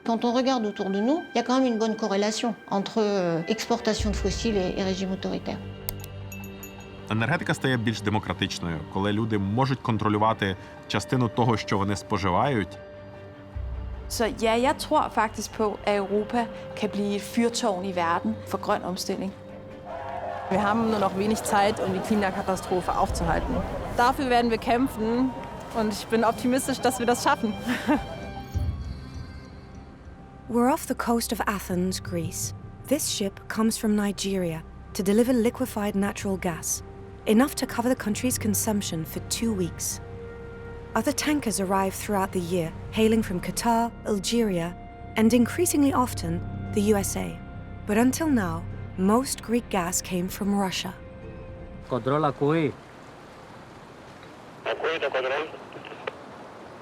Quand on regarde autour de nous, il y a quand même une bonne corrélation entre exportation de fossiles et régime autoritaire. Енергетика стає більш демократичною, коли люди можуть контролювати частину того, що вони споживають. Så ja, jeg tror faktisk på, at Europa kan blive et fyrtårn i verden for grøn omstilling. Wir haben nur noch wenig Zeit, um die Klimakatastrophe aufzuhalten. Dafür werden wir kämpfen und ich bin optimistisch, dass wir das schaffen. We're off the coast of Athens, Greece. This ship comes from Nigeria to deliver liquefied natural gas, enough to cover the country's consumption for 2 weeks. Other tankers arrive throughout the year, hailing from Qatar, Algeria, and increasingly often, the USA. But until now, most Greek gas came from Russia. Κοντρόλ ακούει. Ακούει το κοντρόλ.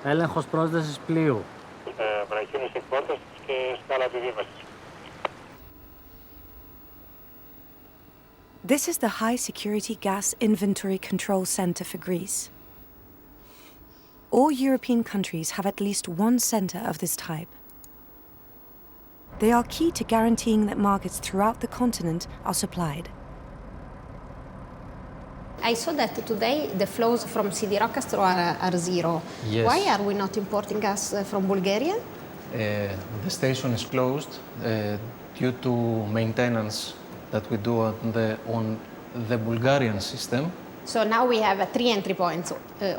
Έλεγχος πρόσδεσης πλοίου. Βραχύνωση εκπόρτας και σκάλα επιβίβασης. This is the high-security gas inventory control center for Greece. All European countries have at least one center of this type. They are key to guaranteeing that markets throughout the continent are supplied. I saw that today the flows from CROSSROADS are zero. Yes. Why are we not importing gas from Bulgaria? The station is closed due to maintenance that we do on the Bulgarian system. So now we have 3 entry points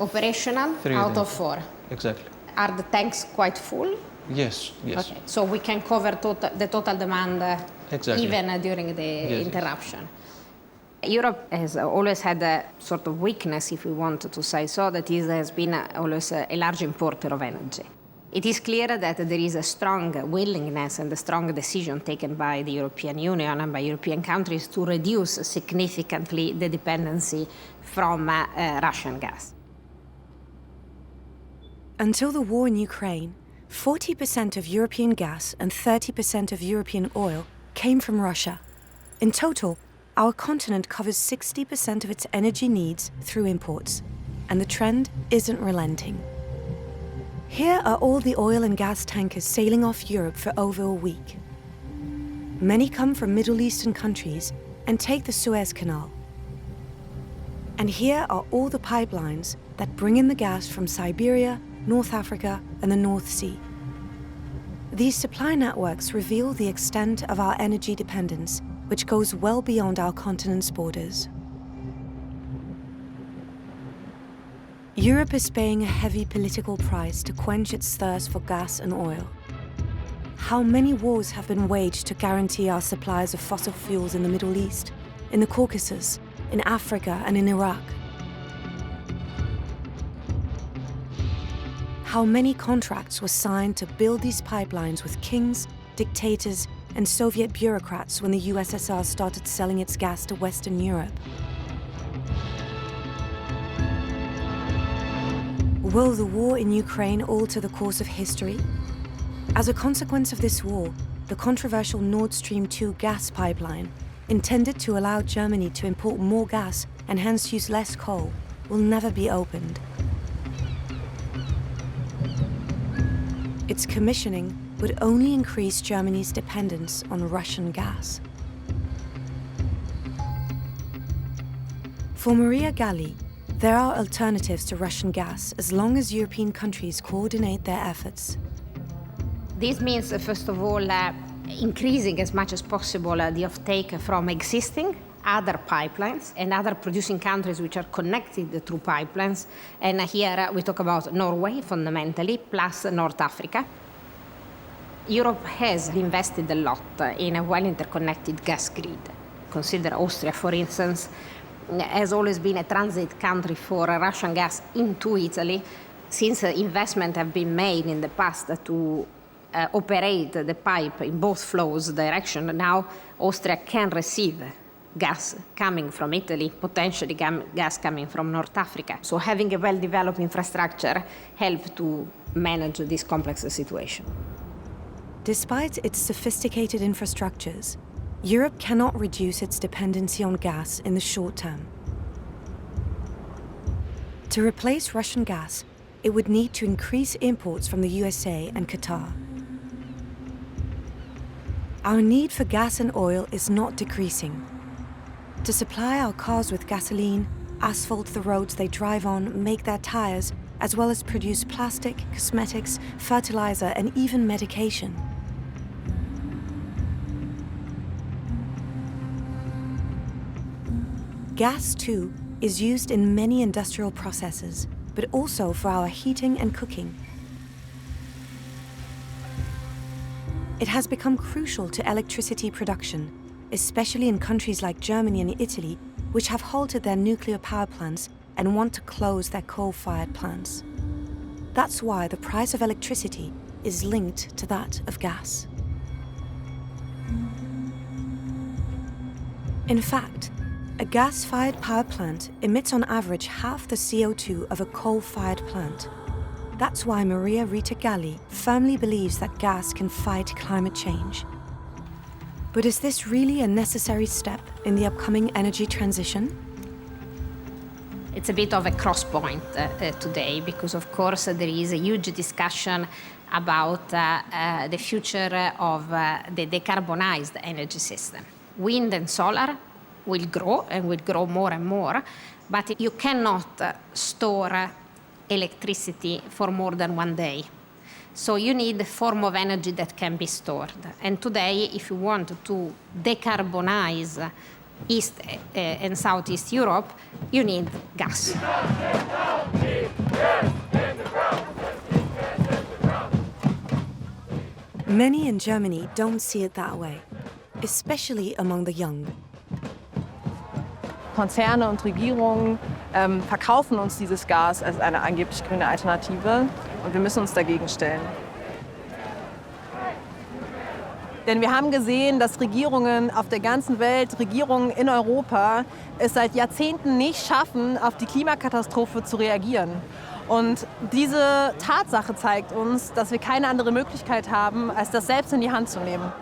operational out of 4. Exactly. Are the tanks quite full? Yes, yes. Okay. So we can cover the total demand Exactly. even during the Yes. interruption. Europe has always had a sort of weakness, if we want to say so, that it has been always a large importer of energy. It is clear that there is a strong willingness and a strong decision taken by the European Union and by European countries to reduce significantly the dependency from Russian gas. Until the war in Ukraine, 40% of European gas and 30% of European oil came from Russia. In total, our continent covers 60% of its energy needs through imports, and the trend isn't relenting. Here are all the oil and gas tankers sailing off Europe for over a week. Many come from Middle Eastern countries and take the Suez Canal. And here are all the pipelines that bring in the gas from Siberia, North Africa, and the North Sea. These supply networks reveal the extent of our energy dependence, which goes well beyond our continent's borders. Europe is paying a heavy political price to quench its thirst for gas and oil. How many wars have been waged to guarantee our supplies of fossil fuels in the Middle East, in the Caucasus, in Africa, and in Iraq? How many contracts were signed to build these pipelines with kings, dictators, and Soviet bureaucrats when the USSR started selling its gas to Western Europe? Will the war in Ukraine alter the course of history? As a consequence of this war, the controversial Nord Stream 2 gas pipeline, intended to allow Germany to import more gas and hence use less coal, will never be opened. Its commissioning would only increase Germany's dependence on Russian gas. For Maria Galli, there are alternatives to Russian gas as long as European countries coordinate their efforts. This means, first of all, increasing as much as possible the offtake from existing other pipelines and other producing countries which are connected through pipelines. And here we talk about Norway, fundamentally, plus North Africa. Europe has invested a lot in a well-interconnected gas grid. Consider Austria, for instance, has always been a transit country for Russian gas into Italy, since investment have been made in the past to operate the pipe in both flows direction. Now Austria can receive gas coming from Italy, potentially gas coming from North Africa. So having a well-developed infrastructure helps to manage this complex situation. Despite its sophisticated infrastructures, Europe cannot reduce its dependency on gas in the short term. To replace Russian gas, it would need to increase imports from the USA and Qatar. our need for gas and oil is not decreasing. To supply our cars with gasoline, asphalt the roads they drive on, make their tires, as well as produce plastic, cosmetics, fertilizer, and even medication. Gas, too, is used in many industrial processes, but also for our heating and cooking. It has become crucial to electricity production, especially in countries like Germany and Italy, which have halted their nuclear power plants and want to close their coal-fired plants. That's why the price of electricity is linked to that of gas. In fact, a gas-fired power plant emits on average half the CO2 of a coal-fired plant. That's why Maria Rita Galli firmly believes that gas can fight climate change. But is this really a necessary step in the upcoming energy transition? It's a bit of a cross point today because, of course, there is a huge discussion about the future of the decarbonized energy system. Wind and solar will grow and will grow more and more, but you cannot store electricity for more than one day. So you need a form of energy that can be stored. And today, if you want to decarbonize East and Southeast Europe, you need gas. Many in Germany don't see it that way, especially among the young. Konzerne und Regierungen verkaufen uns dieses Gas als eine angeblich grüne Alternative und wir müssen uns dagegen stellen. Denn wir haben gesehen, dass Regierungen auf der ganzen Welt, Regierungen in Europa, es seit Jahrzehnten nicht schaffen, auf die Klimakatastrophe zu reagieren. Und diese Tatsache zeigt uns, dass wir keine andere Möglichkeit haben, als das selbst in die Hand zu nehmen.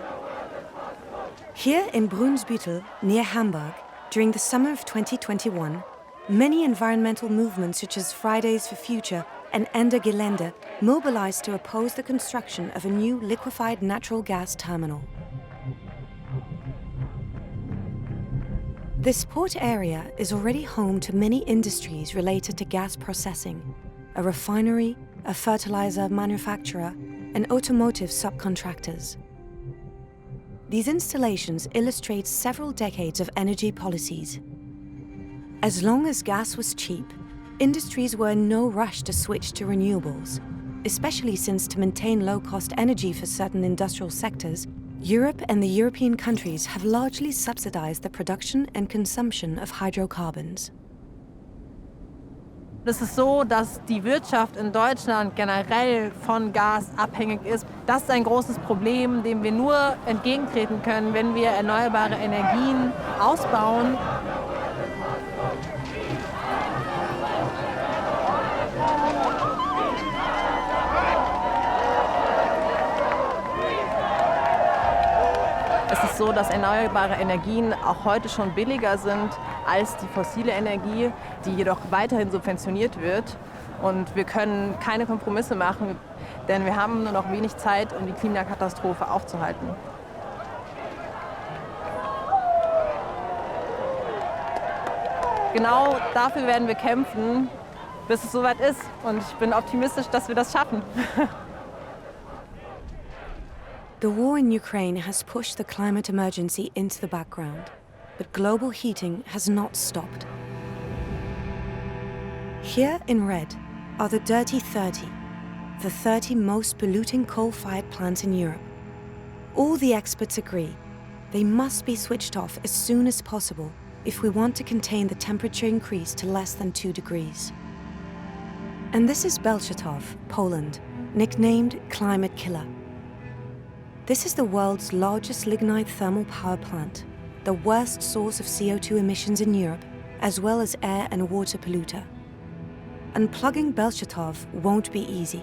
Here in Brunsbüttel, near Hamburg, during the summer of 2021, many environmental movements such as Fridays for Future and Ende Gelände mobilized to oppose the construction of a new liquefied natural gas terminal. This port area is already home to many industries related to gas processing, a refinery, a fertilizer manufacturer, and automotive subcontractors. These installations illustrate several decades of energy policies. As long as gas was cheap, industries were in no rush to switch to renewables, especially since to maintain low-cost energy for certain industrial sectors, Europe and the European countries have largely subsidized the production and consumption of hydrocarbons. Es ist so, dass die Wirtschaft in Deutschland generell von Gas abhängig ist. Das ist ein großes Problem, dem wir nur entgegentreten können, wenn wir erneuerbare Energien ausbauen. Es ist so, dass erneuerbare Energien auch heute schon billiger sind als die fossile Energie, die jedoch weiterhin subventioniert wird. Und wir können keine Kompromisse machen, denn wir haben nur noch wenig Zeit, um die Klimakatastrophe aufzuhalten. Genau dafür werden wir kämpfen, bis es soweit ist. Und ich bin optimistisch, dass wir das schaffen. The war in Ukraine has pushed the climate emergency into the background, but global heating has not stopped. Here in red are the Dirty 30, the 30 most polluting coal-fired plants in Europe. All the experts agree they must be switched off as soon as possible if we want to contain the temperature increase to less than 2 degrees. And this is Bełchatów, Poland, nicknamed Climate Killer. This is the world's largest lignite thermal power plant, the worst source of CO2 emissions in Europe, as well as air and water polluter. Unplugging Bełchatów won't be easy.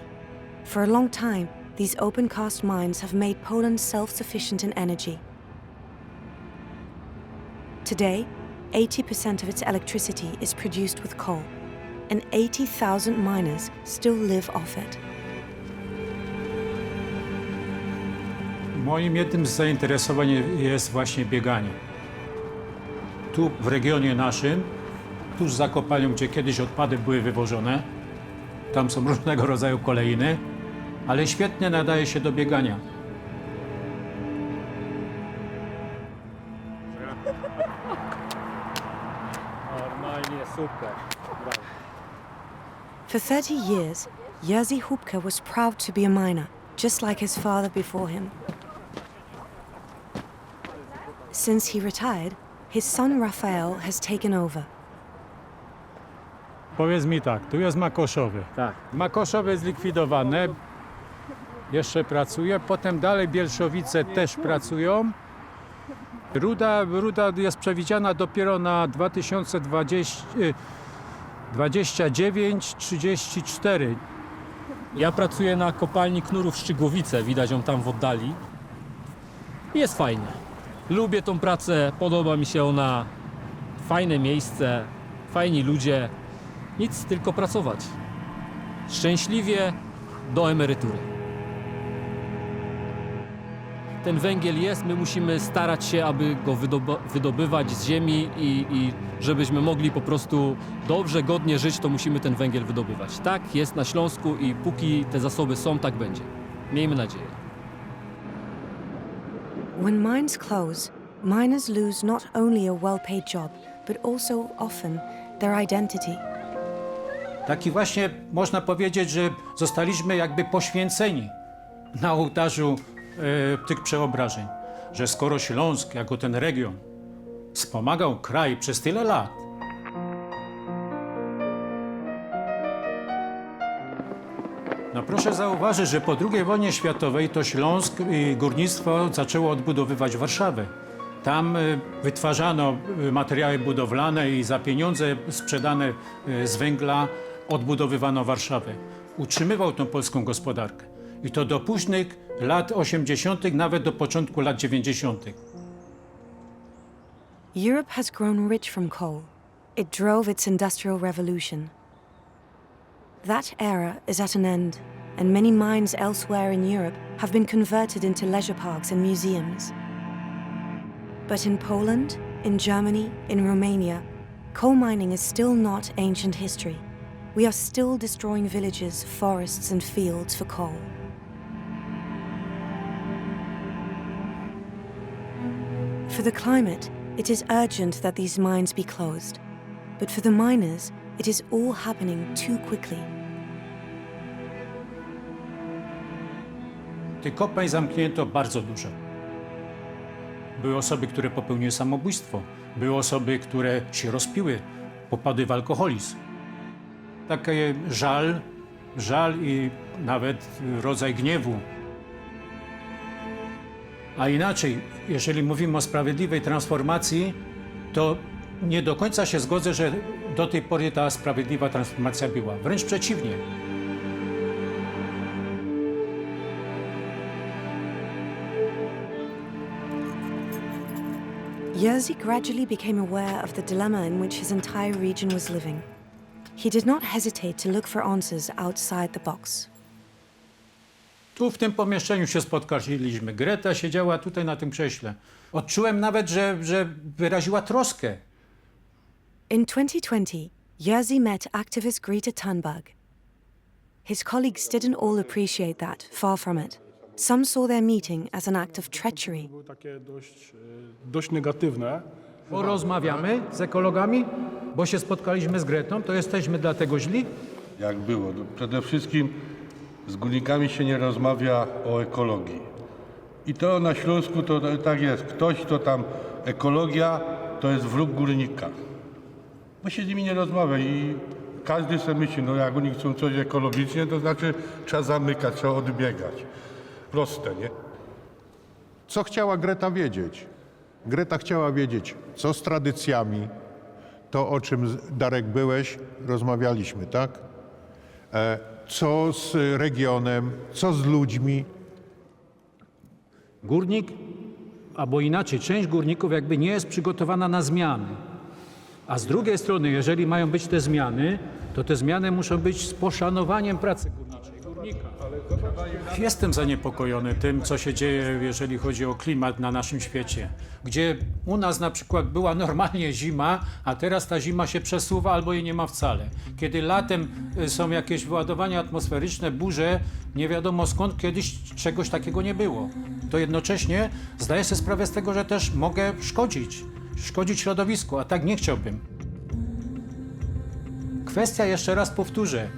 For a long time, these open-cast mines have made Poland self-sufficient in energy. Today, 80% of its electricity is produced with coal, and 80,000 miners still live off it. Moim jednym z zainteresowań jest właśnie bieganie. Tu w regionie naszym, tuż za kopalnią, gdzie kiedyś odpady były wywożone, tam są różnego rodzaju kolejny, ale świetnie nadaje się do biegania. Normalnie super. For 30 years, Jerzy Hubka was proud to be a miner, just like his father before him. Since he retired, his son Rafael has taken over. Powiedz mi tak, tu jest Makoszowy. Tak. Makoszowe zlikwidowane, jeszcze pracuje, potem dalej Bielszowice też pracują. Ruda jest przewidziana dopiero na 2029-34. Ja pracuję na kopalni knurów Szczygłowice, widać ją tam w oddali. Jest fajnie. Lubię tą pracę, podoba mi się ona. Fajne miejsce, fajni ludzie. Nic, tylko pracować. Szczęśliwie do emerytury. Ten węgiel jest, my musimy starać się, aby go wydobywać z ziemi i żebyśmy mogli po prostu dobrze, godnie żyć, to musimy ten węgiel wydobywać. Tak jest na Śląsku i póki te zasoby są, tak będzie. Miejmy nadzieję. When mines close, miners lose not only a well-paid job, but also often their identity. Taki właśnie można powiedzieć, że zostaliśmy jakby poświęceni na ołtarzu tych przeobrażeń. Że skoro Śląsk, jako ten region, wspomagał kraj przez tyle lat, no proszę zauważyć, że po II wojnie światowej to Śląsk i górnictwo zaczęło odbudowywać Warszawę. Tam wytwarzano materiały budowlane i za pieniądze sprzedane z węgla odbudowywano Warszawę. Utrzymywał tą polską gospodarkę. I to do późnych lat 80., nawet do początku lat 90. Europe has grown rich from coal. It drove its industrial revolution. That era is at an end, and many mines elsewhere in Europe have been converted into leisure parks and museums. But in Poland, in Germany, in Romania, coal mining is still not ancient history. We are still destroying villages, forests, and fields for coal. For the climate, it is urgent that these mines be closed. But for the miners, it is all happening too quickly. Tych kopalń zamknięto bardzo dużo. Były osoby, które popełniły samobójstwo. Były osoby, które się rozpiły, popadły w alkoholizm. Taki żal i nawet rodzaj gniewu. A inaczej, jeżeli mówimy o sprawiedliwej transformacji, to nie do końca się zgodzę, że do tej pory ta sprawiedliwa transformacja była. Wręcz przeciwnie. Jerzy gradually became aware of the dilemma in which his entire region was living. He did not hesitate to look for answers outside the box. Tu w tym pomieszczeniu się spotkaliśmy. Greta siedziała tutaj na tym krześle. Odczułem nawet, że wyraziła troskę. In 2020, Jerzy met activist Greta Thunberg. His colleagues didn't all appreciate that, far from it. Some saw their meeting as an act of treachery. Były takie dość negatywne. Porozmawiamy z ekologami, bo się spotkaliśmy z Gretą, to jesteśmy dlatego źli? Jak było? Przede wszystkim z górnikami się nie rozmawia o ekologii. I to na Śląsku to tak jest. Ktoś, kto tam ekologia, to jest wróg górnika. Bo się z nimi nie rozmawia i każdy sobie myśli, no jak oni chcą coś ekologicznie, to znaczy trzeba zamykać, trzeba odbiegać. Proste, nie? Co chciała Greta wiedzieć? Greta chciała wiedzieć, co z tradycjami, to o czym, Darek, byłeś, rozmawialiśmy, tak? Co z regionem, co z ludźmi. Górnik, albo inaczej, część górników jakby nie jest przygotowana na zmiany. A z drugiej strony, jeżeli mają być te zmiany, to te zmiany muszą być z poszanowaniem pracy górniczej. Jestem zaniepokojony tym, co się dzieje, jeżeli chodzi o klimat na naszym świecie. Gdzie u nas na przykład była normalnie zima, a teraz ta zima się przesuwa albo jej nie ma wcale. Kiedy latem są jakieś wyładowania atmosferyczne, burze, nie wiadomo skąd, kiedyś czegoś takiego nie było. To jednocześnie zdaję sobie sprawę z tego, że też mogę szkodzić środowisku, a tak nie chciałbym. Kwestia, jeszcze raz powtórzę,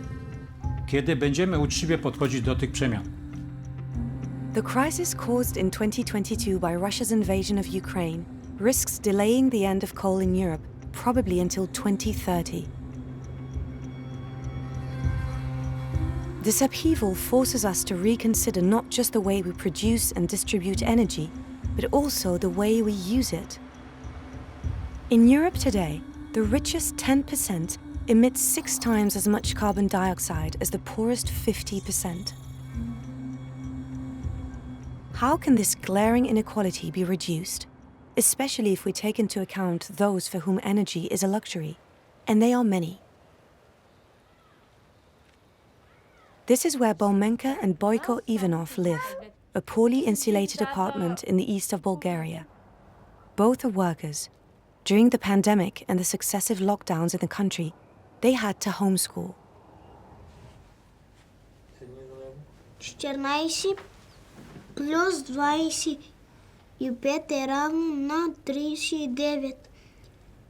kiedy będziemy uczciwie podchodzić do tych przemian. The crisis caused in 2022 by Russia's invasion of Ukraine risks delaying the end of coal in Europe, probably until 2030. This upheaval forces us to reconsider not just the way we produce and distribute energy, but also the way we use it. In Europe today, the richest 10% emits 6 times as much carbon dioxide as the poorest 50%. How can this glaring inequality be reduced, especially if we take into account those for whom energy is a luxury, and they are many? This is where Bolmenka and Boyko Ivanov live, a poorly insulated apartment in the east of Bulgaria. Both are workers. During the pandemic and the successive lockdowns in the country, they had to homeschool. 14 плюс 25 е равно на 39.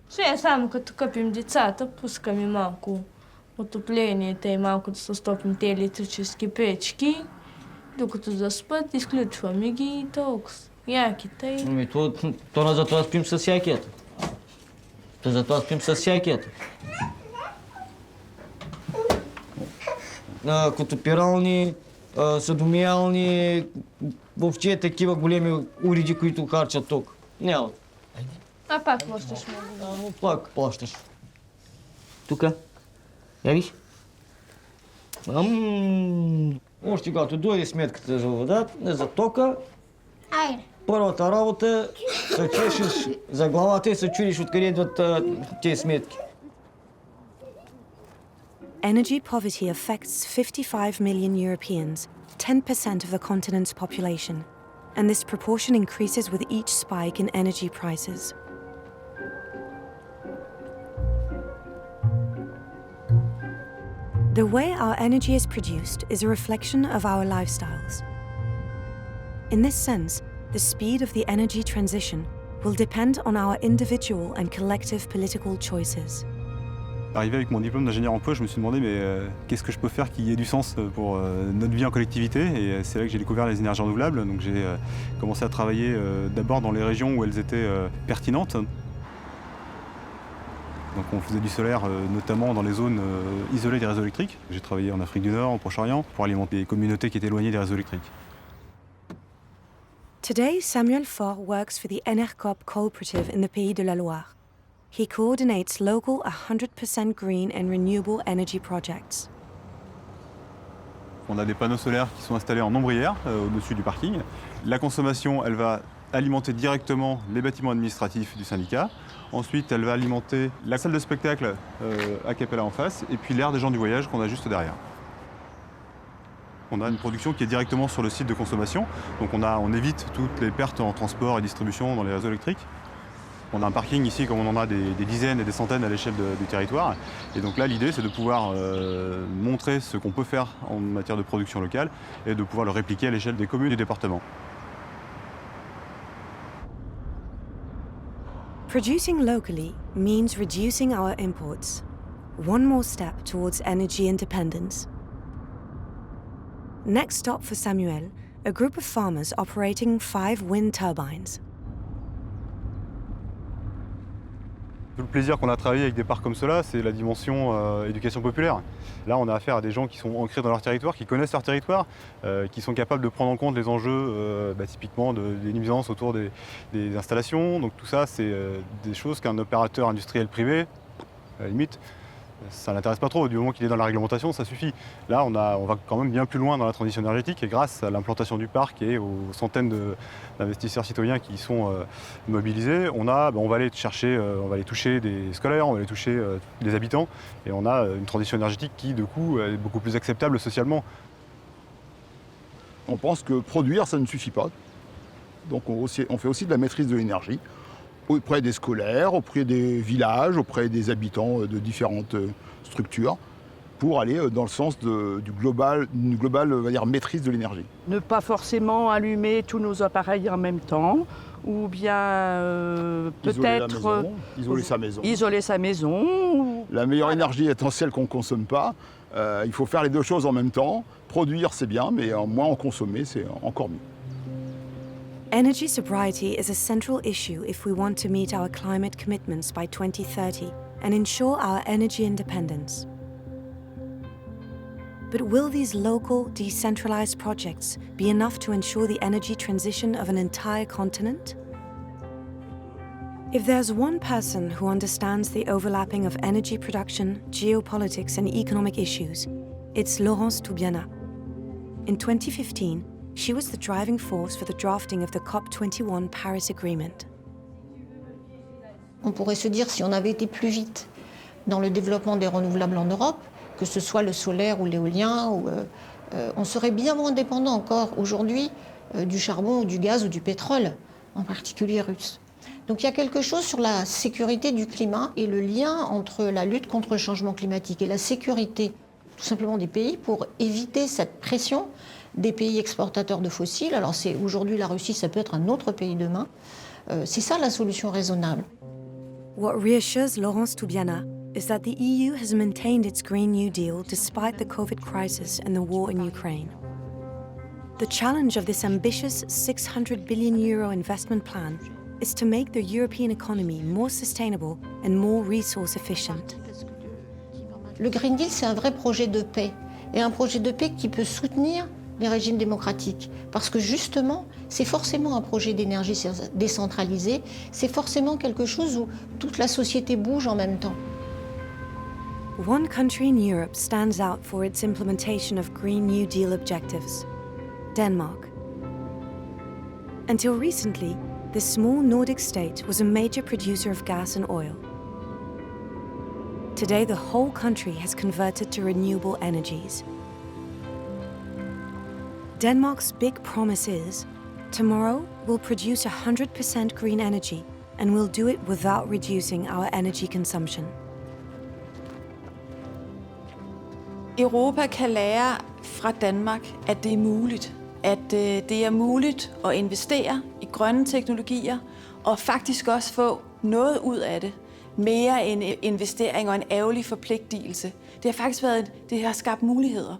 Сега само като къпим децата, пускаме малко отопление, те малко да се стопим те електрически печки, докато заспят, изключваме ги и толкова. Яките и... Ами то затова спим с якията. Затова спим с якията. Котопирални, съдомиялни, въобще такива големи уреди, които харчат ток. Няма. А пак плащаш много. Пак плащаш. Тука. Я виж? Още когато дойде сметката за водата, за тока, Айде. първата работа се чешеш за главата и се чудиш откъде идват тези сметки. Energy poverty affects 55 million Europeans, 10% of the continent's population, and this proportion increases with each spike in energy prices. The way our energy is produced is a reflection of our lifestyles. In this sense, the speed of the energy transition will depend on our individual and collective political choices. Arrivé avec mon diplôme d'ingénieur emploi, je me suis demandé qu'est-ce que je peux faire qui ait du sens pour notre vie en collectivité, et c'est là que j'ai découvert les énergies renouvelables. Donc j'ai commencé à travailler d'abord dans les régions où elles étaient pertinentes. Donc on faisait du solaire notamment dans les zones isolées des réseaux électriques. J'ai travaillé en Afrique du Nord, au Proche-Orient, pour alimenter les communautés qui étaient éloignées des réseaux électriques. Today, Samuel Faure works for the Enercop cooperative in the Pays de la Loire. He coordinates local 100% green and renewable energy projects. On a des panneaux solaires qui sont installés en ombrière au-dessus du parking. La consommation, elle va alimenter directement les bâtiments administratifs du syndicat. Ensuite, elle va alimenter la salle de spectacle à Capella en face, et puis l'aire des gens du voyage qu'on a juste derrière. On a une production qui est directement sur le site de consommation, donc on évite toutes les pertes en transport et distribution dans les réseaux électriques. On a un parking ici comme on en a des dizaines et des centaines à l'échelle du territoire. Et donc là, l'idée, c'est de pouvoir montrer ce qu'on peut faire en matière de production locale et de pouvoir le répliquer à l'échelle des communes et des départements. Producing locally means reducing our imports. One more step towards energy independence. Next stop for Samuel, a group of farmers operating 5 wind turbines. Tout le plaisir qu'on a travaillé avec des parcs comme cela, c'est la dimension éducation populaire. Là, on a affaire à des gens qui sont ancrés dans leur territoire, qui connaissent leur territoire, qui sont capables de prendre en compte les enjeux typiquement des nuisances autour des installations. Donc tout ça, c'est des choses qu'un opérateur industriel privé, à la limite, ça ne l'intéresse pas trop. Du moment qu'il est dans la réglementation, ça suffit. Là, on va quand même bien plus loin dans la transition énergétique, et grâce à l'implantation du parc et aux centaines d'investisseurs citoyens qui y sont mobilisés, on va aller chercher, on va aller toucher des scolaires, on va aller toucher des habitants, et on a une transition énergétique qui, de coup, est beaucoup plus acceptable socialement. On pense que produire, ça ne suffit pas. Donc on fait aussi de la maîtrise de l'énergie auprès des scolaires, auprès des villages, auprès des habitants de différentes structures, pour aller dans le sens d'une globale on va dire, maîtrise de l'énergie. Ne pas forcément allumer tous nos appareils en même temps, ou bien peut-être isoler sa maison. La meilleure énergie étant celle qu'on ne consomme pas, il faut faire les deux choses en même temps. Produire, c'est bien, mais moins en consommer, c'est encore mieux. Energy sobriety is a central issue if we want to meet our climate commitments by 2030 and ensure our energy independence. But will these local, decentralized projects be enough to ensure the energy transition of an entire continent? If there's one person who understands the overlapping of energy production, geopolitics, and economic issues, it's Laurence Toubiana. In 2015, she was the driving force for the drafting of the COP21 Paris Agreement. On pourrait se dire, si on avait été plus vite dans le développement des renouvelables en Europe, que ce soit le solaire ou l'éolien, on serait bien moins dépendant encore aujourd'hui du charbon ou du gaz ou du pétrole, en particulier russe. Donc il y a quelque chose sur la sécurité du climat et le lien entre la lutte contre le changement climatique et la sécurité tout simplement des pays pour éviter cette pression des pays exportateurs de fossiles. Alors c'est aujourd'hui la Russie, ça peut être un autre pays demain. C'est ça la solution raisonnable. What reassures Laurence Toubiana is that the EU has maintained its Green New Deal despite the COVID crisis and the war in Ukraine. The challenge of this ambitious €600 billion investment plan is to make the European economy more sustainable and more resource efficient. Le Green Deal, c'est un vrai projet de paix, et un projet de paix qui peut soutenir les régimes démocratiques. Parce que justement, c'est forcément un projet d'énergie décentralisé, c'est forcément quelque chose où toute la société bouge en même temps. One country in Europe stands out for its implementation of Green New Deal objectives: Denmark. Until recently, this small Nordic state was a major producer of gas and oil. Today, the whole country has converted to renewable energies. Denmark's big promise is, tomorrow we'll produce 100% green energy, and we'll do it without reducing our energy consumption. Europa kan lære fra Danmark, at det er muligt. At det er muligt at investere i grønne teknologier, og faktisk også få noget ud af det. Mere end investering og en ærgerlig forpligtelse. Det har skabt muligheder.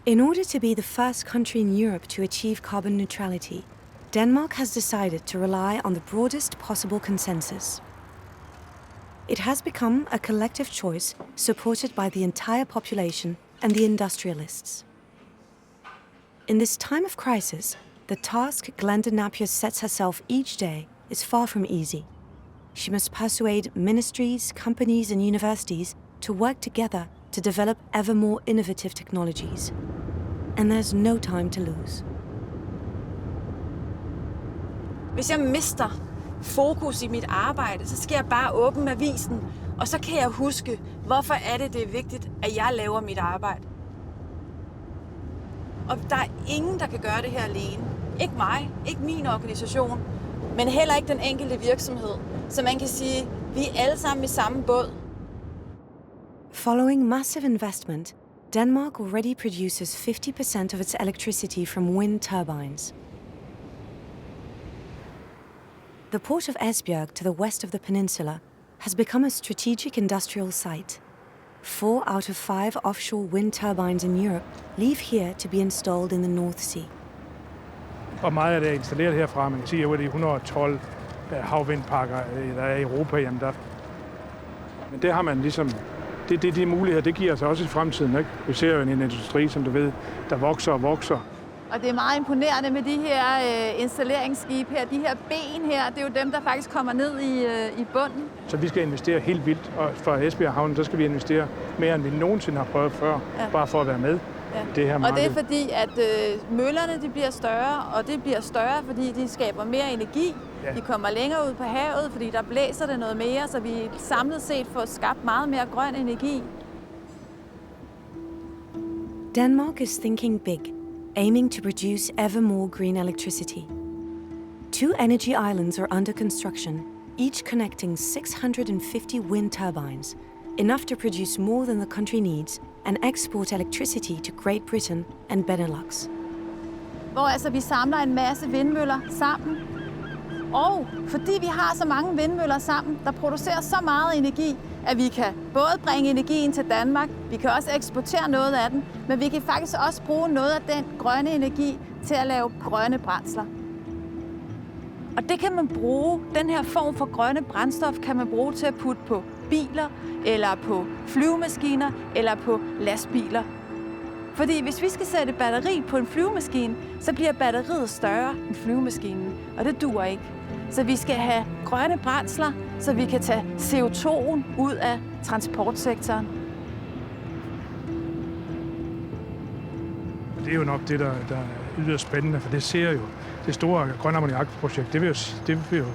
In order to be the first country in Europe to achieve carbon neutrality, Denmark has decided to rely on the broadest possible consensus. It has become a collective choice supported by the entire population and the industrialists. In this time of crisis, the task Glenda Napier sets herself each day is far from easy. She must persuade ministries, companies, and universities to work together to develop ever more innovative technologies. And there's no time to lose. Hvis jeg mister fokus i mit arbejde, så skal jeg bare åbne avisen, og så kan jeg huske, hvorfor det er vigtigt, at jeg laver mit arbejde. Og der er ingen, der kan gøre det her alene. Ikke mig, ikke min organisation, men heller ikke den enkelte virksomhed. Så man kan sige, vi er alle sammen i samme båd. Following massive investment, Denmark already produces 50% of its electricity from wind turbines. The port of Esbjerg to the west of the peninsula has become a strategic industrial site. 4 out of 5 offshore wind turbines in Europe leave here to be installed in the North Sea. Og meget af det er installeret herfra. Man kan sige, at de 112 havvindparker, der er i Europa, jamen der. Men det har man ligesom, de muligheder, det giver sig også i fremtiden. Ikke? Vi ser jo en industri, som du ved, der vokser og vokser. Og det er meget imponerende med de her installeringsskibe her. De her ben her, det er jo dem, der faktisk kommer ned i bunden. Så vi skal investere helt vildt, og for Esbjerg Havn, så skal vi investere mere, end vi nogensinde har prøvet før, bare for at være med. Ja. Det her marked. Og det er fordi, at møllerne de bliver større, og det bliver større, fordi de skaber mere energi. Ja. De kommer længere ud på havet, fordi der blæser det noget mere, så vi samlet set får skabt meget mere grøn energi. Denmark is thinking big, aiming to produce ever more green electricity. 2 energy islands are under construction, each connecting 650 wind turbines, enough to produce more than the country needs and export electricity to Great Britain and Benelux. Hvor altså vi samler en masse vindmøller sammen, og fordi vi har så mange vindmøller sammen, der producerer så meget energi, at vi kan både bringe energien til Danmark, vi kan også eksportere noget af den, men vi kan faktisk også bruge noget af den grønne energi til at lave grønne brændsler. Og det kan man bruge, den her form for grønne brændstof kan man bruge til at putte på biler, eller på flyvemaskiner, eller på lastbiler. Fordi hvis vi skal sætte batteri på en flyvemaskine, så bliver batteriet større end flyvemaskinen, og det duer ikke. Så vi skal have grønne brændsler, så vi kan tage CO2'en ud af transportsektoren. Det er jo nok det, der er yderst spændende, for det ser jo, det store grønne ammoniakprojekt, det vil jo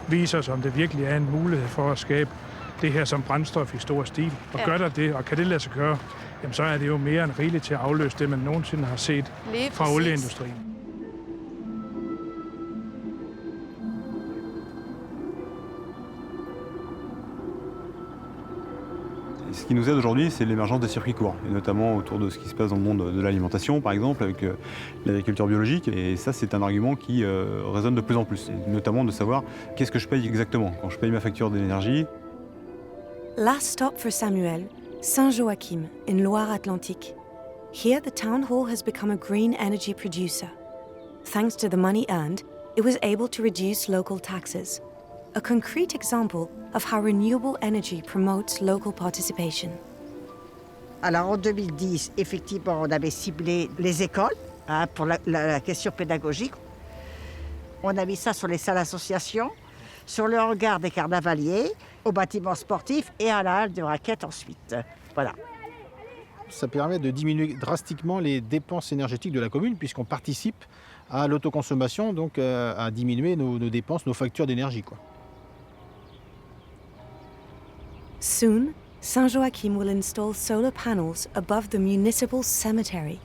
vise os, om det virkelig er en mulighed for at skabe det her som brændstof i stor stil. Og gør der det, og kan det lade sig gøre, jamen så er det jo mere end rigeligt til at afløse det, man nogensinde har set fra olieindustrien. Ce qui nous aide aujourd'hui, c'est l'émergence des circuits courts, et notamment autour de ce qui se passe dans le monde de l'alimentation, par exemple, avec l'agriculture biologique. Et ça, c'est un argument qui résonne de plus en plus, et notamment de savoir qu'est-ce que je paye exactement quand je paye ma facture d'énergie. Last stop for Samuel, Saint-Joachim in Loire-Atlantique. Here, the town hall has become a green energy producer. Thanks to the money earned, it was able to reduce local taxes. A concrete example of how renewable energy promotes local participation. Alors en 2010, effectivement, on avait ciblé les écoles pour la question pédagogique. On a mis ça sur les salles associations, sur le hangar des carnavaliers, aux bâtiments sportifs et à la halle de raquettes ensuite. Voilà. Ça permet de diminuer drastiquement les dépenses énergétiques de la commune puisqu'on participe à l'autoconsommation, donc à diminuer nos dépenses, nos factures d'énergie, quoi. Soon, Saint-Joachim will install solar panels above the municipal cemetery.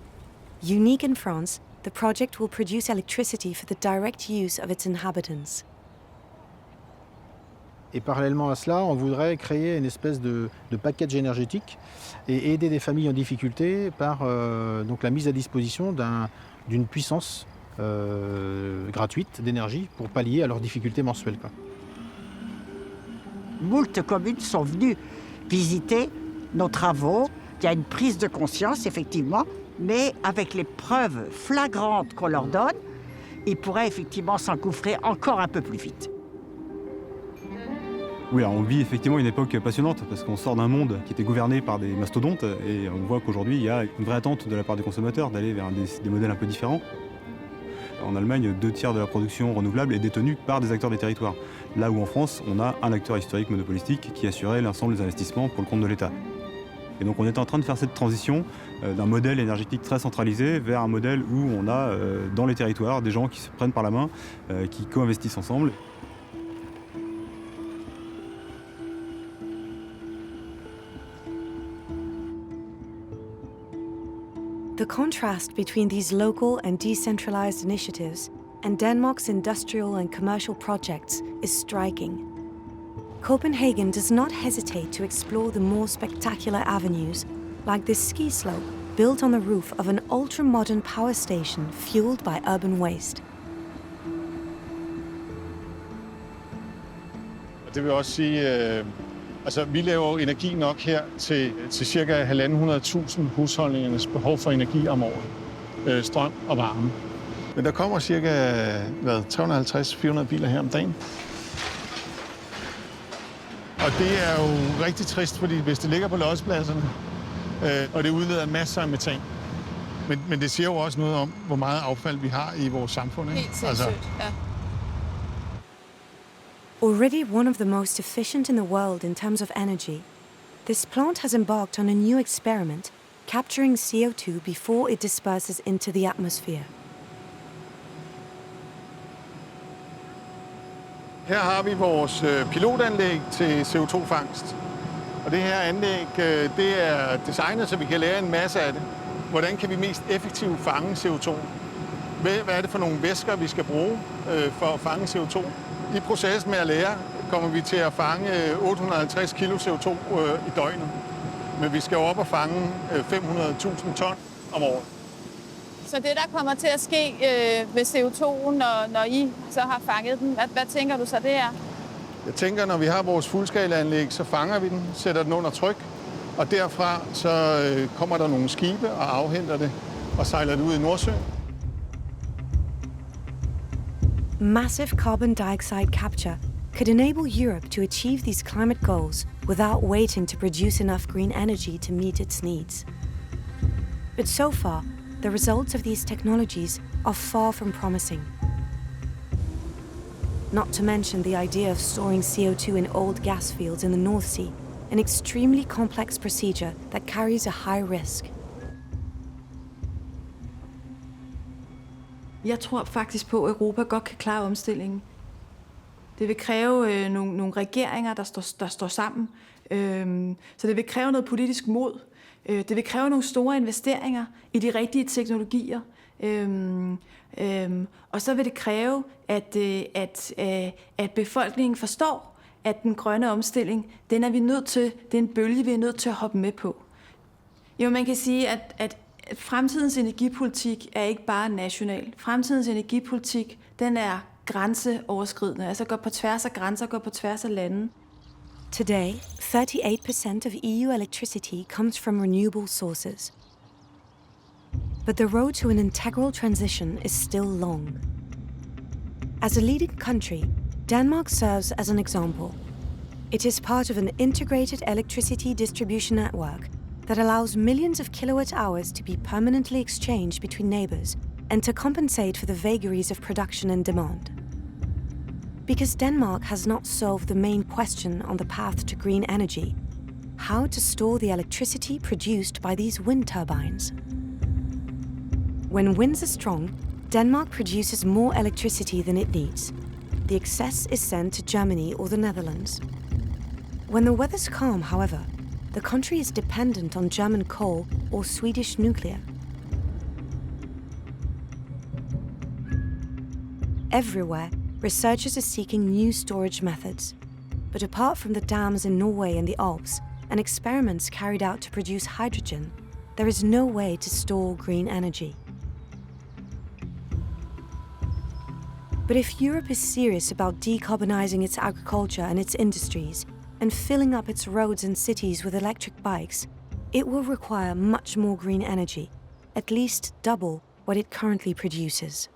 Unique in France, the project will produce electricity for the direct use of its inhabitants. Et parallèlement à cela, on voudrait créer une espèce de package énergétique et aider des familles en difficulté par donc la mise à disposition d'une puissance gratuite d'énergie pour pallier à leurs difficultés mensuelles, quoi. Moult communes sont venues visiter nos travaux. Il y a une prise de conscience, effectivement, mais avec les preuves flagrantes qu'on leur donne, ils pourraient effectivement s'engouffrer encore un peu plus vite. Oui, alors on vit effectivement une époque passionnante parce qu'on sort d'un monde qui était gouverné par des mastodontes et on voit qu'aujourd'hui il y a une vraie attente de la part des consommateurs d'aller vers des modèles un peu différents. En Allemagne, 2/3 de la production renouvelable est détenue par des acteurs des territoires. Là où en France, on a un acteur historique monopolistique qui assurait l'ensemble des investissements pour le compte de l'État. Et donc on est en train de faire cette transition d'un modèle énergétique très centralisé vers un modèle où on a dans les territoires des gens qui se prennent par la main, qui co-investissent ensemble. The contrast between these local and decentralized initiatives and Denmark's industrial and commercial projects is striking. Copenhagen does not hesitate to explore the more spectacular avenues, like this ski slope built on the roof of an ultra-modern power station fueled by urban waste. Det vil også sige, altså vi laver energi nok her til cirka 1.500.000 husholdningernes behov for energi om året. Strøm og varme. Men der kommer cirka 350-400 biler her om dagen. Og det er jo rigtig trist, fordi hvis det ligger på lossepladserne, og det udleder masser af metan. Men det siger jo også noget om, hvor meget affald vi har i vores samfund. Ikke? Helt sindssygt, ja. Already one of the most efficient in the world in terms of energy, this plant has embarked on a new experiment, capturing CO2 before it disperses into the atmosphere. Her har vi vores pilotanlæg til CO2-fangst. Og det her anlæg, det er designet, så vi kan lære en masse af det. hvordan kan vi mest effektivt fange CO2? Hvad er det for nogle væsker, vi skal bruge for at fange CO2? I processen med at lære kommer vi til at fange 850 kilo CO2 i døgnet. Men vi skal op og fange 500.000 ton om året. Så det, der kommer til at ske ved CO2'en, når I så har fanget den, hvad tænker du så det er? Jeg tænker, når vi har vores fuldskalaanlæg, så fanger vi den, sætter den under tryk, og derfra så kommer der nogle skibe og afhenter det og sejler det ud i Nordsøen. Massive carbon dioxide capture could enable Europe to achieve these climate goals without waiting to produce enough green energy to meet its needs. But so far, the results of these technologies are far from promising. Not to mention the idea of storing CO2 in old gas fields in the North Sea, an extremely complex procedure that carries a high risk. Jeg tror faktisk på, at Europa godt kan klare omstillingen. Det vil kræve nogle regeringer, der står sammen. Så det vil kræve noget politisk mod. Det vil kræve nogle store investeringer i de rigtige teknologier. Og så vil det kræve, at befolkningen forstår, at den grønne omstilling, den er vi nødt til, det er en bølge, vi er nødt til at hoppe med på. Jo, man kan sige, at fremtidens energipolitik er ikke bare national. Fremtidens energipolitik, den er grænseoverskridende, altså går på tværs af grænser, går på tværs af lande. Today, 38% of EU electricity comes from renewable sources. But the road to an integral transition is still long. As a leading country, Denmark serves as an example. It is part of an integrated electricity distribution network that allows millions of kilowatt hours to be permanently exchanged between neighbors and to compensate for the vagaries of production and demand. Because Denmark has not solved the main question on the path to green energy, how to store the electricity produced by these wind turbines. When winds are strong, Denmark produces more electricity than it needs. The excess is sent to Germany or the Netherlands. When the weather's calm, however, the country is dependent on German coal or Swedish nuclear. Everywhere, researchers are seeking new storage methods. But apart from the dams in Norway and the Alps, and experiments carried out to produce hydrogen, there is no way to store green energy. But if Europe is serious about decarbonizing its agriculture and its industries, and filling up its roads and cities with electric bikes, it will require much more green energy, at least double what it currently produces.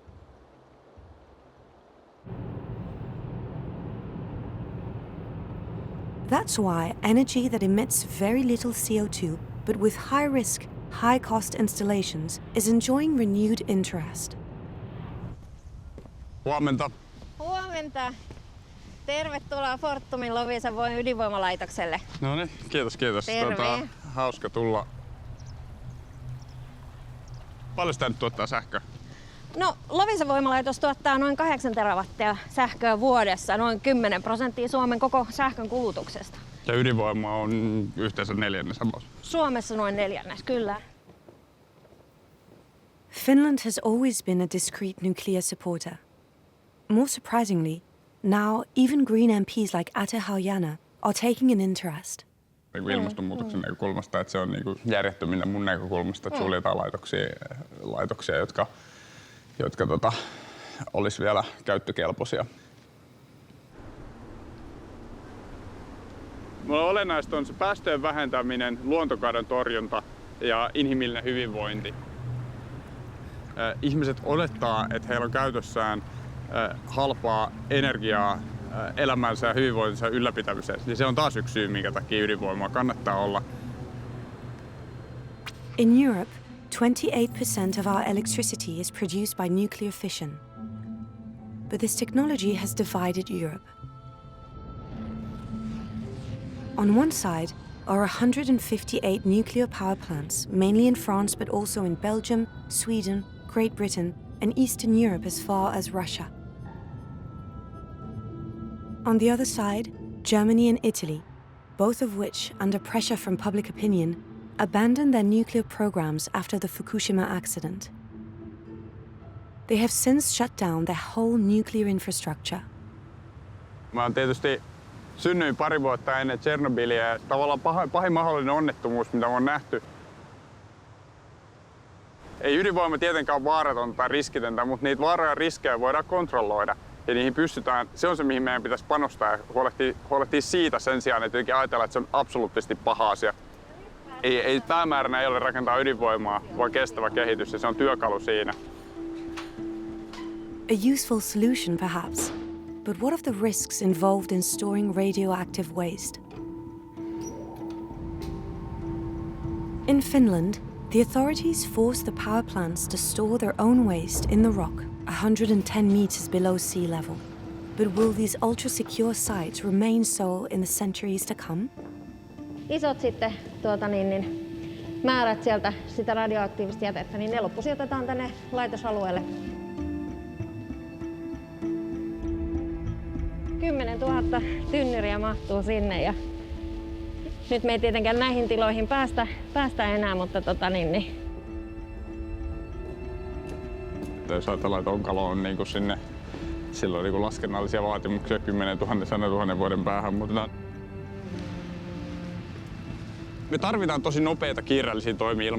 That's why energy that emits very little CO2, but with high-risk, high-cost installations, is enjoying renewed interest. Huomenta. Huomenta. Tervetuloa Fortumin Loviisan ydinvoimalaitokselle. No niin, kiitos. Terve. Hauska tulla. Paljon sitä nyt tuottaa sähköä? No, Loviisan voimalaitos tuottaa noin 8 terawattia sähköä vuodessa, noin 10% Suomen koko sähkön kulutuksesta. Ja ydinvoima on yhteensä 1/4. Suomessa noin 1/4, kyllä. Finland has always been a discreet nuclear supporter. More surprisingly, now even Green MPs like Ate Haljana are taking an interest. Ilmastonmuutoksen näkökulmasta, että se on niinku järjettöminen mun näkökulmasta, että suljetaan laitoksia jotka olisi vielä käyttökelpoisia. Olennaista on se päästöjen vähentäminen, luontokadon torjunta ja inhimillinen hyvinvointi. Ihmiset olettaa, että heillä on käytössään halpaa energiaa elämänsä ja hyvinvointinsa ylläpitämiseen. Niin se on taas yksi syy, minkä takia ydinvoimaa kannattaa olla. In Europe, 28% of our electricity is produced by nuclear fission. But this technology has divided Europe. On one side are 158 nuclear power plants, mainly in France but also in Belgium, Sweden, Great Britain, and Eastern Europe as far as Russia. On the other side, Germany and Italy, both of which, under pressure from public opinion, abandoned their nuclear programs after the Fukushima accident. They have since shut down their whole nuclear infrastructure. Mä oon tietysti synnyin pari vuotta ennen Tšernobylia ja tavallaan pahin mahdollinen onnettomuus, mitä on nähty. Ei ydinvoima tietenkään ole vaaratonta tai riskitöntä, mutta niitä vaaroja ja riskejä voidaan kontrolloida. Ja niihin pystytään, se on se mihin meidän pitäisi panostaa ja huolehtia siitä sen sijaan, että jotenkin ajatellaan, että se on absoluuttisesti paha asia. Ei päämääränä ei ole rakentaa ydinvoimaa, vaan kestävä kehitys ja se on työkalu siinä. A useful solution perhaps, but what of the risks involved in storing radioactive waste? In Finland, the authorities force the power plants to store their own waste in the rock 110 meters below sea level. But will these ultra-secure sites remain so in the centuries to come? Isot sitten määrät sieltä sitä radioaktiivista jätettä, niin ne loppusijoitetaan tänne laitosalueelle. 10 000 tynnyriä mahtuu sinne ja nyt me ei tietenkään näihin tiloihin päästä enää, mutta Jos ajatellaan, että onkalo on niin kuin sinne, silloin niin kuin laskennallisia vaatimuksia 10 000, 100 000 vuoden päähän, mutta me tarvitaan tosi nopeita kiireellisiä toimia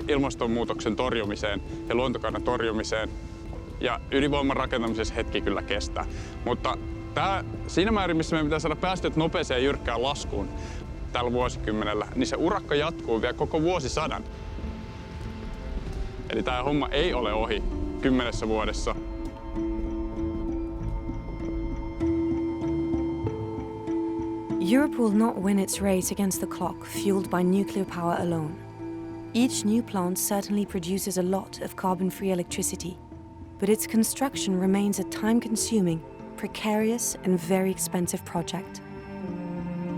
ilmastonmuutoksen torjumiseen ja luontokadon torjumiseen. Ja ydinvoiman rakentamisessa hetki kyllä kestää. Mutta siinä määrin, missä meidän pitää saada päästöt nopeeseen ja jyrkkään laskuun tällä vuosikymmenellä, niin se urakka jatkuu vielä koko vuosisadan. Eli tämä homma ei ole ohi 10 vuodessa. Europe will not win its race against the clock fueled by nuclear power alone. Each new plant certainly produces a lot of carbon-free electricity, but its construction remains a time-consuming, precarious and very expensive project.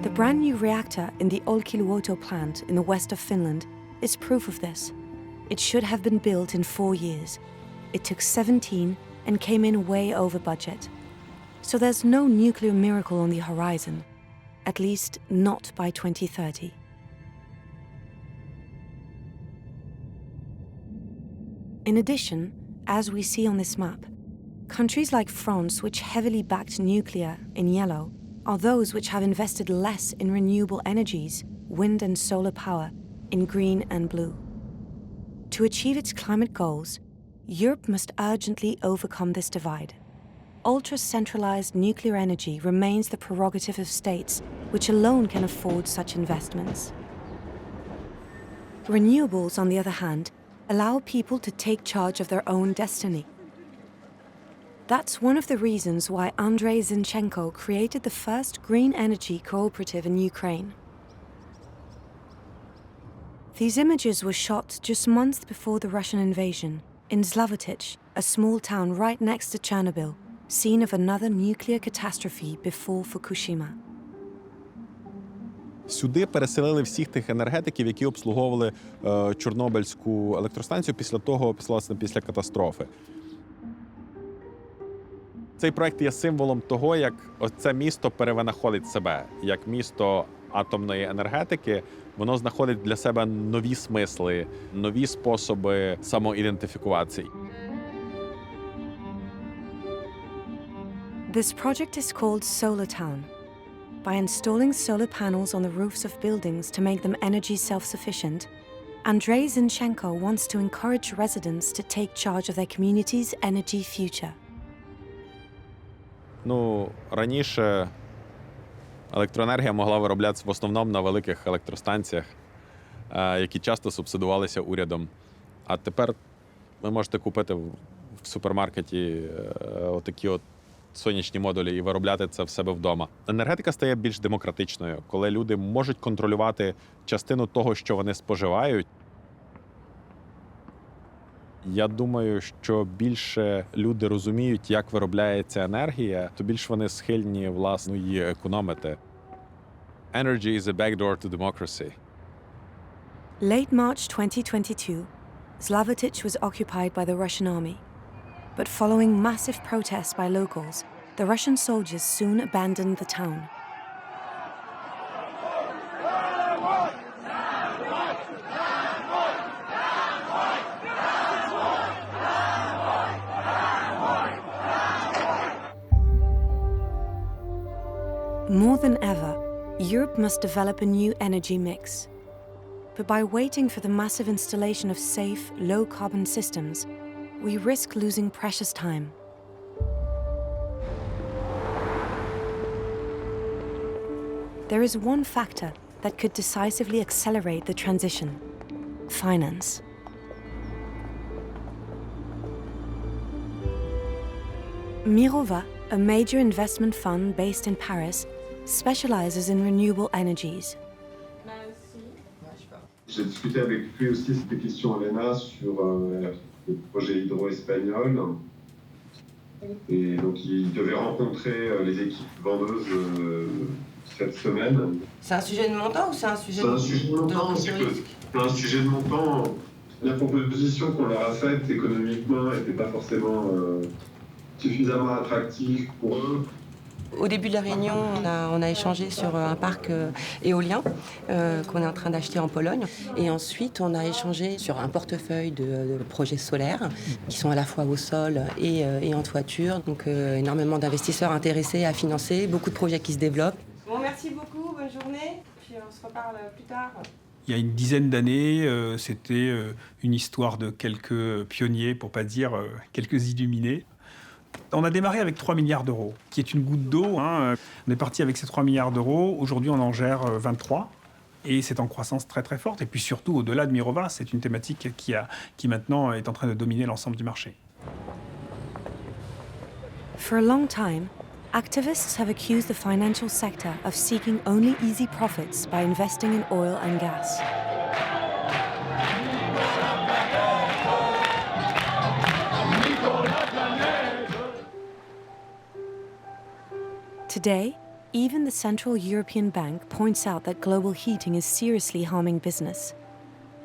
The brand new reactor in the Olkiluoto plant in the west of Finland is proof of this. It should have been built in 4 years. It took 17 and came in way over budget. So there's no nuclear miracle on the horizon, at least not by 2030. In addition, as we see on this map, countries like France, which heavily backed nuclear in yellow, are those which have invested less in renewable energies, wind and solar power, in green and blue. To achieve its climate goals, Europe must urgently overcome this divide. Ultra-centralized nuclear energy remains the prerogative of states, which alone can afford such investments. Renewables, on the other hand, allow people to take charge of their own destiny. That's one of the reasons why Andrei Zinchenko created the first green energy cooperative in Ukraine. These images were shot just months before the Russian invasion in Zlavotich, a small town right next to Chernobyl, scene of another nuclear catastrophe before Fukushima. Сюди переселили всіх тих енергетиків, які обслуговували Чорнобильську електростанцію після катастрофи. Цей проект є символом того, як це місто перевинаходить себе, як місто атомної енергетики, воно знаходить для себе нові смисли, нові способи самоідентифікації. This project is called Solar Town. By installing solar panels on the roofs of buildings to make them energy self-sufficient, Andrei Zinchenko wants to encourage residents to take charge of their community's energy future. Раніше електроенергія могла вироблятися в основному на великих електростанціях, які часто субсидувалися урядом. А тепер ви можете купити в супермаркеті отакі сонячні модулі і виробляти це в себе вдома. Енергетика стає більш демократичною, коли люди можуть контролювати частину того, що вони споживають. Я думаю, що більше люди розуміють, як виробляється енергія, то більш вони схильні, власне, її економити. Energy is a backdoor to democracy. Late March 2022, Zlavotich was occupied by the Russian army. But following massive protests by locals, the Russian soldiers soon abandoned the town. More than ever, Europe must develop a new energy mix. But by waiting for the massive installation of safe, low-carbon systems, we risk losing precious time. There is one factor that could decisively accelerate the transition: finance. Mirova, a major investment fund based in Paris, specializes in renewable energies. J'ai discuté avec lui aussi, c'était question Elena, sur le projet hydro-espagnol. Et donc il devait rencontrer les équipes vendeuses cette semaine. C'est un sujet de montant ou c'est un sujet de montant, c'est un sujet de montant. La proposition qu'on leur a faite économiquement n'était pas forcément suffisamment attractive pour eux. Au début de la réunion, on a échangé sur un parc éolien qu'on est en train d'acheter en Pologne. Et ensuite, on a échangé sur un portefeuille de projets solaires qui sont à la fois au sol et en toiture. Donc énormément d'investisseurs intéressés à financer, beaucoup de projets qui se développent. Bon, merci beaucoup, bonne journée. Puis on se reparle plus tard. Il y a une dizaine d'années, c'était une histoire de quelques pionniers, pour pas dire quelques illuminés. On a démarré avec 3 milliards d'euros, qui est une goutte d'eau. On est parti avec ces 3 milliards d'euros. Aujourd'hui, on en gère 23. Et c'est en croissance très très forte. Et puis surtout, au-delà de Mirova, c'est une thématique qui maintenant est en train de dominer l'ensemble du marché. For a long time, activists have accused the financial sector of seeking only easy profits by investing in oil and gas. Today, even the Central European Bank points out that global heating is seriously harming business.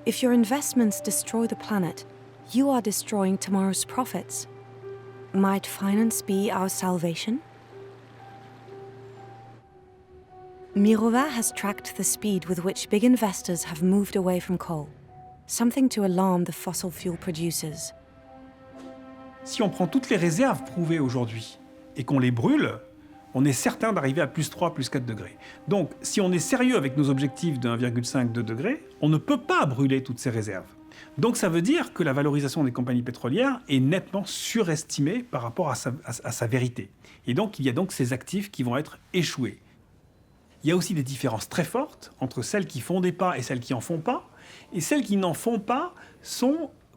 If your investments destroy the planet, you are destroying tomorrow's profits. Might finance be our salvation? Mirova has tracked the speed with which big investors have moved away from coal, something to alarm the fossil fuel producers. Si on prend toutes les réserves prouvées aujourd'hui et qu'on les brûle, on est certain d'arriver à plus 3, plus 4 degrés. Donc, si on est sérieux avec nos objectifs de 1,5, 2 degrés, on ne peut pas brûler toutes ces réserves. Donc, ça veut dire que la valorisation des compagnies pétrolières est nettement surestimée par rapport à sa vérité. Et donc, il y a donc ces actifs qui vont être échoués. Il y a aussi des différences très fortes entre celles qui font des pas et celles qui n'en font pas. Et celles qui n'en font pas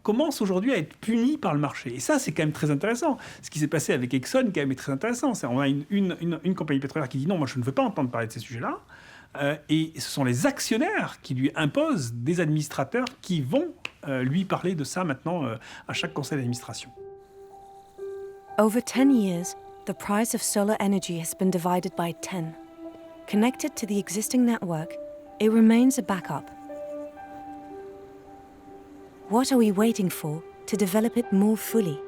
commence aujourd'hui à être puni par le marché. Et ça, c'est quand même très intéressant. Ce qui s'est passé avec Exxon, quand même, est très intéressant. On a une compagnie pétrolière qui dit non, moi je ne veux pas entendre parler de ces sujets-là. Et ce sont les actionnaires qui lui imposent des administrateurs qui vont lui parler de ça maintenant à chaque conseil d'administration. Over 10 years, the price of solar energy has been divided by 10. Connected to the existing network, it remains a backup. What are we waiting for to develop it more fully?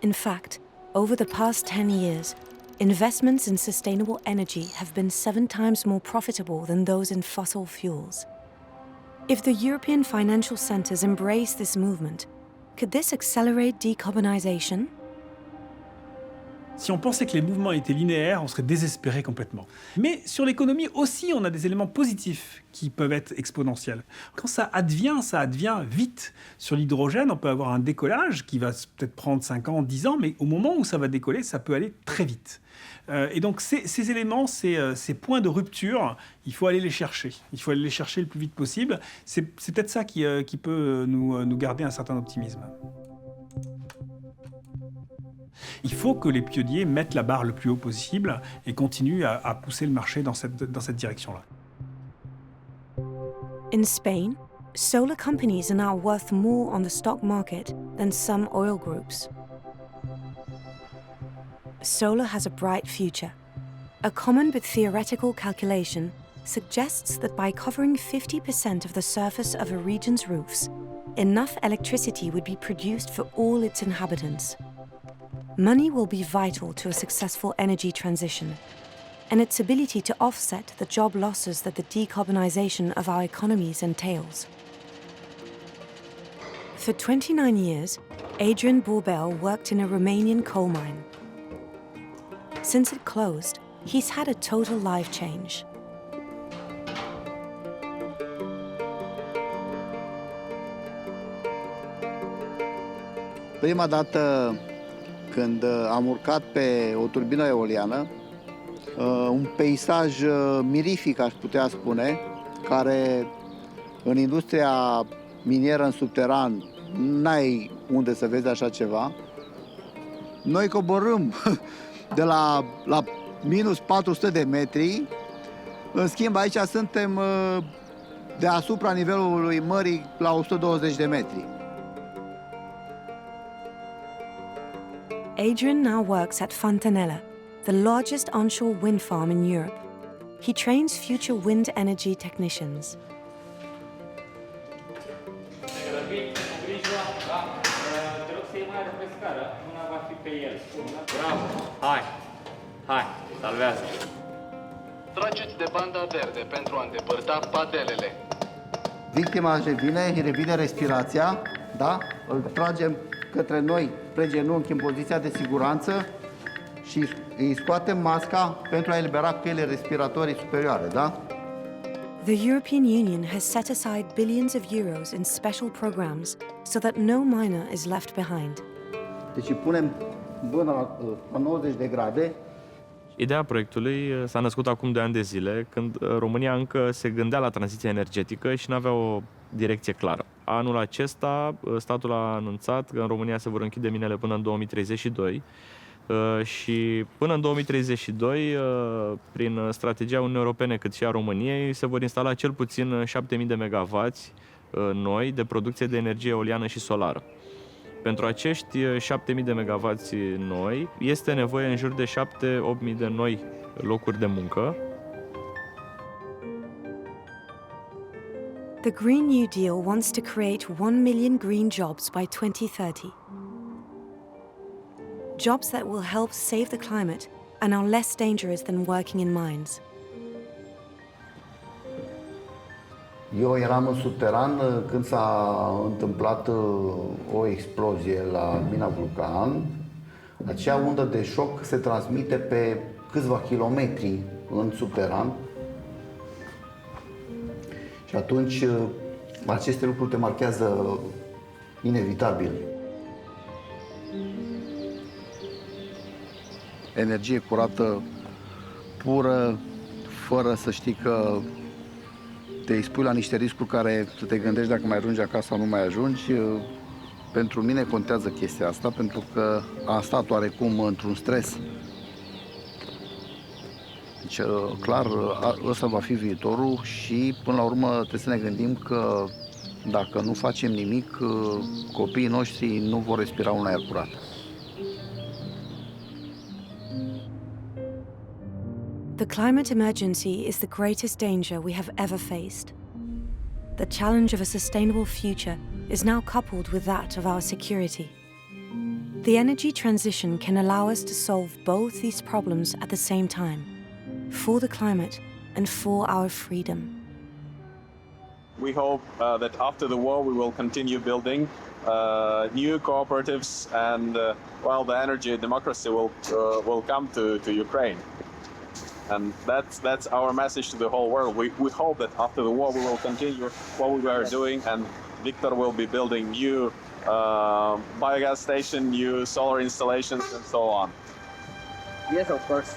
In fact, over the past 10 years, investments in sustainable energy have been 7 times more profitable than those in fossil fuels. If the European financial centres embrace this movement, could this accelerate decarbonization? Si on pensait que les mouvements étaient linéaires, on serait désespéré complètement. Mais sur l'économie aussi, on a des éléments positifs qui peuvent être exponentiels. Quand ça advient vite. Sur l'hydrogène, on peut avoir un décollage qui va peut-être prendre 5 ans, 10 ans, mais au moment où ça va décoller, ça peut aller très vite. Et donc ces éléments, ces points de rupture, il faut aller les chercher. Il faut aller les chercher le plus vite possible. C'est peut-être ça qui peut nous garder un certain optimisme. Il faut que les pionniers mettent la barre le plus haut possible et continuent à pousser le marché dans cette direction-là. In Spain, solar companies are now worth more on the stock market than some oil groups. Solar has a bright future. A common but theoretical calculation suggests that by covering 50% of the surface of a region's roofs, enough electricity would be produced for all its inhabitants. Money will be vital to a successful energy transition, and its ability to offset the job losses that the decarbonization of our economies entails. For 29 years, Adrian Borbel worked in a Romanian coal mine. Since it closed, he's had a total life change. Prima dată când am urcat pe o turbină eoliană, un peisaj mirific, aș putea spune, care în industria minieră în subteran n-ai unde să vezi așa ceva. Noi coborâm de la minus 400 de metri, în schimb aici suntem deasupra nivelului mării la 120 de metri. Adrian now works at Fontanella, the largest onshore wind farm in Europe. He trains future wind energy technicians. Bravo! Hai, salvează! Trageți de banda verde pentru a îndepărta padelele. Victima îi revine respirația, da? Îl tragem către noi, spre genunchi, în poziția de siguranță și îi scoatem masca pentru a elibera căile respiratorii superioare, da? The European Union has set aside billions of euros in special programs so that no miner is left behind. Deci punem bâna la 90 de grade. Ideea proiectului s-a născut acum 2 ani de zile, când România încă se gândea la tranziția energetică și nu avea o direcție clară. Anul acesta, statul a anunțat că în România se vor închide minele până în 2032 și până în 2032, prin strategia Uniunii Europene cât și a României, se vor instala cel puțin 7.000 de megavați noi de producție de energie eoliană și solară. Pentru acești 7.000 de megavați noi, este nevoie în jur de 7-8.000 de noi locuri de muncă. The Green New Deal wants to create 1 million green jobs by 2030. Jobs that will help save the climate and are less dangerous than working in mines. Eu eram în subteran când s-a întâmplat o explozie la mina Vulcan. Acea undă de șoc se transmite pe câțiva kilometri în subteran. Și atunci aceste lucruri te marchează inevitabil. Energie curată, pură, fără să știi că te expui la niște riscuri care să te gândești dacă mai ajungi acasă sau nu mai ajungi. Pentru mine contează chestia asta, pentru că am stat oarecum într-un stres. Deci, clar, ăsta va fi viitorul și, până la urmă, trebuie să ne gândim că dacă nu facem nimic, copiii noștri nu vor respira un aer curat. The climate emergency is the greatest danger we have ever faced. The challenge of a sustainable future is now coupled with that of our security. The energy transition can allow us to solve both these problems at the same time, for the climate and for our freedom. We hope that after the war we will continue building new cooperatives and the energy democracy will come to Ukraine. And that's our message to the whole world. We hope that after the war we will continue what we were doing, and Victor will be building new biogas station, new solar installations, and so on. Yes, of course.